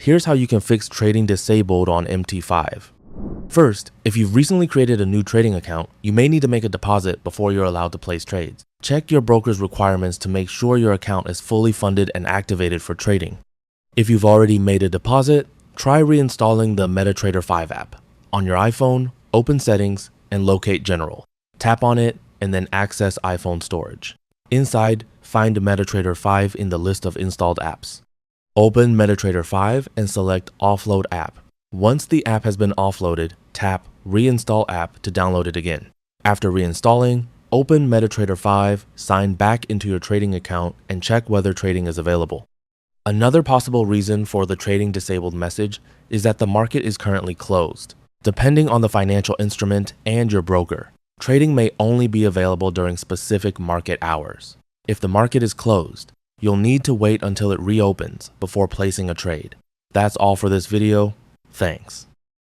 Here's how you can fix trading disabled on MT5. First, if you've recently created a new trading account, you may need to make a deposit before you're allowed to place trades. Check your broker's requirements to make sure your account is fully funded and activated for trading. If you've already made a deposit, try reinstalling the MetaTrader 5 app. On your iPhone, open Settings and locate General. Tap on it and then access iPhone storage. Inside, find MetaTrader 5 in the list of installed apps. Open MetaTrader 5 and select Offload App. Once the app has been offloaded, tap Reinstall App to download it again. After reinstalling, open MetaTrader 5, sign back into your trading account, and check whether trading is available. Another possible reason for the trading disabled message is that the market is currently closed. Depending on the financial instrument and your broker, trading may only be available during specific market hours. If the market is closed, you'll need to wait until it reopens before placing a trade. That's all for this video. Thanks.